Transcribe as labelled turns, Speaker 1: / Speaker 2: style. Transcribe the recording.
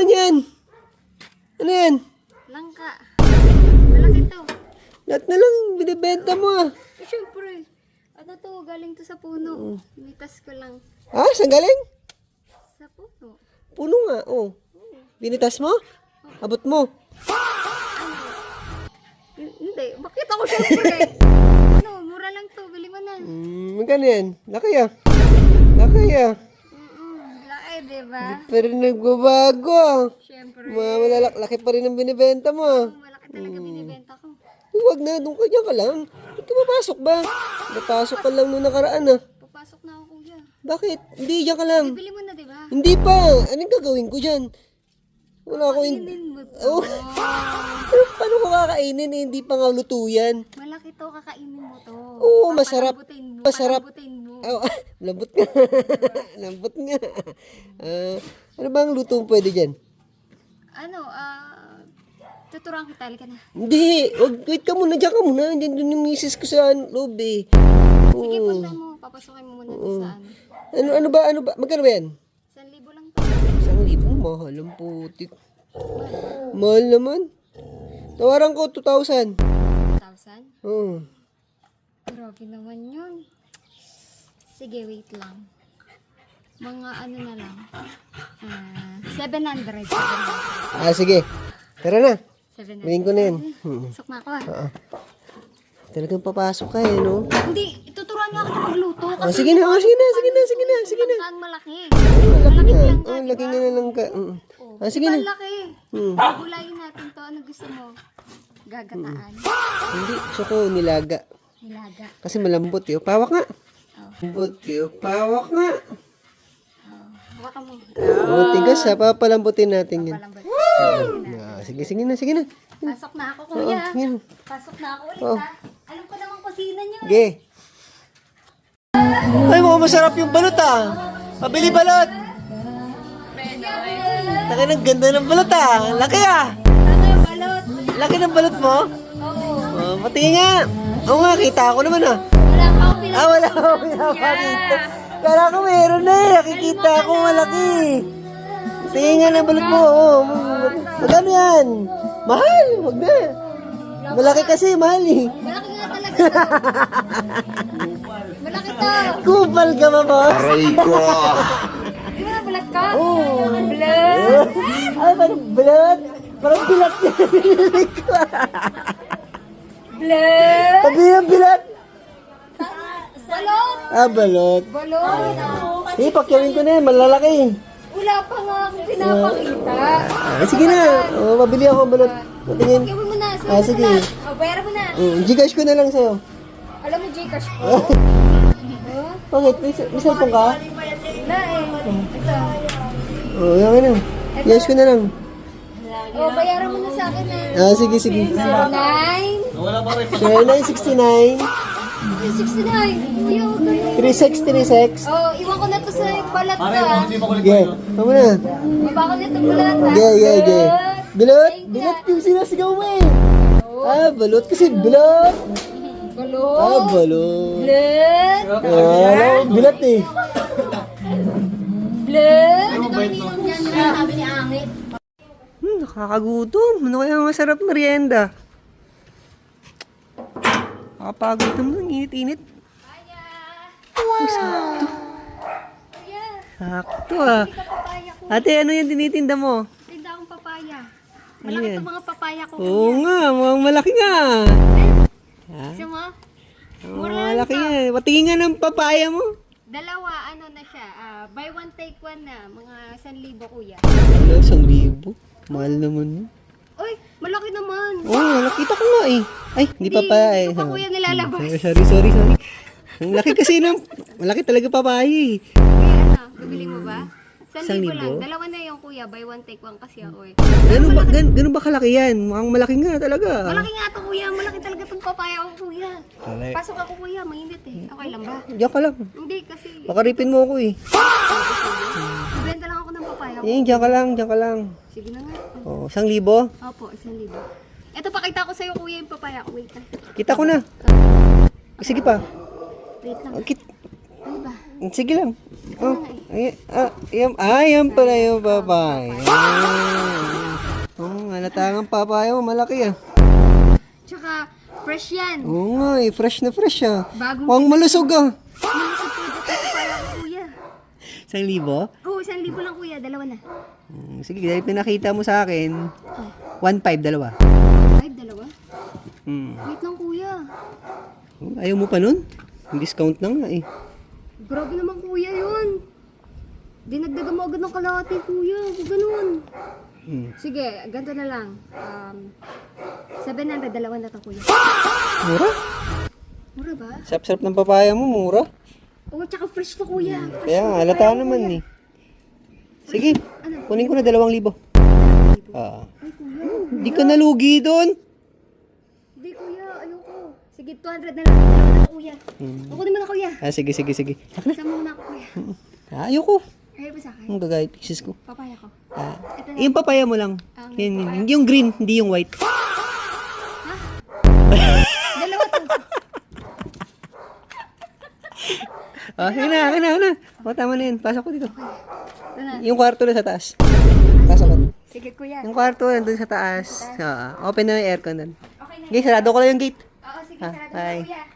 Speaker 1: naman yan? Ano yan?
Speaker 2: Langka. Malaki to.
Speaker 1: Lahat na lang binibenta mo ah.
Speaker 2: Eh, syempre. Ano to? Galing to sa puno. Binitas ko lang.
Speaker 1: Ah, saan galing?
Speaker 2: Sa puno.
Speaker 1: Puno nga, oh. Binitas mo? Abot mo?
Speaker 2: Hindi. Bakit ako syempre? Ano? Mura lang to. Bili mo na.
Speaker 1: Magkano yan? Laki ah. Laki ah.
Speaker 2: Laki, diba?
Speaker 1: Pero nagbabago ah.
Speaker 2: Syempre.
Speaker 1: Malalaki pa rin ang binibenta mo ah.
Speaker 2: Malaki talaga binibenta ko.
Speaker 1: Huwag na, doon ka dyan ka lang. Ba't ka papasok ba? Napasok ka lang nung nakaraan ah.
Speaker 2: Papasok na ako, kuya.
Speaker 1: Bakit? Hindi, dyan ka lang.
Speaker 2: Bili mo na, diba?
Speaker 1: Hindi pa. Anong gagawin ko dyan? Wala akong...
Speaker 2: Kainin mo to.
Speaker 1: Oh. Paano ko kakainin eh? Hindi pa nga luto yan.
Speaker 2: Malaki to, kakainin mo to.
Speaker 1: Oo, masarap.
Speaker 2: Papalambutin mo.
Speaker 1: Masarap.
Speaker 2: Papalambutin mo.
Speaker 1: Oh, lambot nga. Lambot nga. Ano ba ang luto pwede dyan?
Speaker 2: Ano, tuturuan kita, halika na.
Speaker 1: Hindi. Wait ka muna. Diyan ka muna. Diyan doon yung misis ko sa loob eh.
Speaker 2: Sige, punta mo. Papasukin mo muna doon sa ano.
Speaker 1: Ano ba? Magkano ba yan?
Speaker 2: 1,000 lang to.
Speaker 1: 1,000? Mahal ang putik. Mahal naman. Tawaran ko 2,000.
Speaker 2: 1,000?
Speaker 1: Oo.
Speaker 2: Grabe naman yun. Sige, wait lang. Mga ano na lang. 700.
Speaker 1: Sige. Tara na.
Speaker 2: 700.
Speaker 1: Ngayon ko na yan.
Speaker 2: Sok na ako ah.
Speaker 1: Talagang papasok ka eh, no?
Speaker 2: Hindi, tuturuan nga kita magluto. Kasi
Speaker 1: Sige na. Sige na.
Speaker 2: ang malaki.
Speaker 1: Laki nga. Laki nga na lang ka. Sige na.
Speaker 2: Ang laki. Gulayin natin to. Ano gusto mo? Gagataan.
Speaker 1: Hindi. Gusto ko nilaga.
Speaker 2: Nilaga.
Speaker 1: Kasi malambot eh. Pawak nga. Malambot eh. Pawak nga.
Speaker 2: Hawakan mo.
Speaker 1: Tigas ha. Papalambutin natin yan.
Speaker 2: Palambot.
Speaker 1: Sige na.
Speaker 2: Pasok na ako, kuya.
Speaker 1: Yan.
Speaker 2: Pasok na ako ulit ha. Alam ko namang kusina nyo.
Speaker 1: Sige. Ay, mukhang masarap yung balot ah. Pabili balot. Laki ng ganda ng balot ah. Laki ah.
Speaker 2: Ano, balot?
Speaker 1: Laki ng balot mo?
Speaker 2: Oo.
Speaker 1: Patingin nga. Oo nga, kita ko naman ah.
Speaker 2: Wala pa akong pinag-
Speaker 1: Wala akong pinapakita. Kala ko meron na eh. Nakikita ko malaki. Patingin nga ng balot mo. Magkano yan? Mahal. Wag na. Malaki kasi, mahal eh.
Speaker 2: Malaki nga talaga. Malaki to.
Speaker 1: Kupal ka ba, boss?
Speaker 3: Aray ko!
Speaker 2: Di ba nabulat ka?
Speaker 1: Oo.
Speaker 2: Bulat.
Speaker 1: Ay, parang bilat. Parang bilat yan.
Speaker 2: Bulat.
Speaker 1: Sabi ng bilat.
Speaker 2: Balot.
Speaker 1: Balot.
Speaker 2: Balot.
Speaker 1: Sige, pakyawin ko na yan. Malalaki.
Speaker 2: Wala pa nga akong pinapakita.
Speaker 1: Sige na. Mabili ako ng balot. Patingin.
Speaker 2: Gawin mo na.
Speaker 1: Sige.
Speaker 2: O, bayaran mo na.
Speaker 1: Gcash ko na lang sa'yo.
Speaker 2: Alam mo, Gcash ko.
Speaker 1: Bakit? May cellphone ka?
Speaker 2: Wala eh. Ito.
Speaker 1: Yan ka na. Gcash ko na lang.
Speaker 2: O, bayaran mo na sa akin na.
Speaker 1: Sige.
Speaker 2: 9.
Speaker 1: 0969
Speaker 2: 69. Kuya, huwag ganun.
Speaker 1: 3636.
Speaker 2: Oh, iwan ko na to sa balat ko ah.
Speaker 1: Yeah. Tama na.
Speaker 2: Baba ko na itong balat ah.
Speaker 1: Yeah. Bilot? Bilot yung sinasigaw mo eh. Balot kasi bilot.
Speaker 2: Balot.
Speaker 1: Balot.
Speaker 2: Blood.
Speaker 1: Bilot eh.
Speaker 2: Blood. Ano daw ininom niyan? Sabi ni Angit.
Speaker 1: Nakakagutom. Ano kaya masarap merienda? Nakapagod naman. Init-init. Sakto.
Speaker 2: Kuya,
Speaker 1: Sakto ah.
Speaker 2: hindi ka papaya ko.
Speaker 1: Ate, ano yung tinitinda mo?
Speaker 2: Tinda akong papaya.
Speaker 1: Ano
Speaker 2: Malaki
Speaker 1: yan?
Speaker 2: itong mga papaya ko.
Speaker 1: Oo nga, mukhang malaki nga.
Speaker 2: Gusto mo?
Speaker 1: Malaki nga. Patingin nga ng papaya mo.
Speaker 2: Dalawa, ano na siya. Buy one, take one na. Mga 1,000 kuya.
Speaker 1: Wala, 1,000. Mahal naman yun.
Speaker 2: Uy, malaki naman.
Speaker 1: Nakita ko nga eh. Ay, hindi pa eh.
Speaker 2: Hindi ko pa kuya nilalabas.
Speaker 1: Sorry. Ang laki kasi ng, malaki talaga papaya eh.
Speaker 2: Kuya, ano? Bibili mo ba? 1,000
Speaker 1: 1,000?
Speaker 2: lang. Dalawa na yung kuya. Buy one, take one kasi ako eh.
Speaker 1: Ganun ba kalaki yan? Mukhang malaki nga talaga.
Speaker 2: Malaki nga to kuya. Malaki talaga itong papaya ko kuya. Pasok ako kuya. Mainit eh. Okay lang ba?
Speaker 1: Diyan ka lang.
Speaker 2: Hindi kasi.
Speaker 1: Baka ripin mo ako eh.
Speaker 2: Ibenta lang ako ng papaya ko.
Speaker 1: Diyan ka lang.
Speaker 2: Sige na nga.
Speaker 1: 1,000?
Speaker 2: Opo, 1,000. Ito pakita ko sa'yo kuya yung papaya ko. Wait lang.
Speaker 1: Kita ko na. Sige pa.
Speaker 2: Wait lang.
Speaker 1: Kit
Speaker 2: Ano ba?
Speaker 1: Sige lang. Oh, ayan pala yung papaya. Oh, halatangang papaya mo, malaki ah.
Speaker 2: Tsaka, fresh yan.
Speaker 1: Oo nga eh, fresh na fresh ah.
Speaker 2: Bagong
Speaker 1: Huwag malusog ah.
Speaker 2: Malusog po dito para kuya.
Speaker 1: 1,000?
Speaker 2: Oo, 1,000 lang kuya, dalawa na.
Speaker 1: Sige, dahil pinakita mo sa akin, 1,500, dalawa.
Speaker 2: 5, dalawa? Wait lang kuya.
Speaker 1: Ayaw mo pa nun? Discount na nga eh.
Speaker 2: Grabe naman kuya yun. Dinagdagan mo agad ng kalahati kuya. Huwag ganun. Sige, ganito na lang. 700, dalawa na to kuya.
Speaker 1: Mura?
Speaker 2: Mura ba?
Speaker 1: Sarap-sarap ng papaya mo, mura.
Speaker 2: Oo, tsaka fresh to kuya. Fresh
Speaker 1: Kaya nga, halata naman eh. Sige, kunin ko na 2,000. Ah.
Speaker 2: Ay kuya.
Speaker 1: Di ka nalugi doon.
Speaker 2: Hindi kuya, ayoko. Sige, 200 na lang. Dalawa na to kuya. Kukunin mo na kuya.
Speaker 1: Sige.
Speaker 2: Sama mo na ako kuya.
Speaker 1: Ayoko.
Speaker 2: Ayaw ba sa akin?
Speaker 1: Ang gagayat pieces ko.
Speaker 2: Papaya ko. Ito na.
Speaker 1: Yung papaya mo lang. Hindi yung green, hindi yung white.
Speaker 2: Dalawa to.
Speaker 1: Sige na. O, tama na yun. Pasok ko dito.
Speaker 2: Ito na.
Speaker 1: Yung kwarto na sa taas. Pasok ko.
Speaker 2: Sige kuya.
Speaker 1: Yung kwarto nandun sa taas. Open na yung aircon doon.
Speaker 2: Okay na.
Speaker 1: Okay, sarado ko lang yung gate.
Speaker 2: Oo, sige, sarado
Speaker 1: bye.
Speaker 2: na kuya.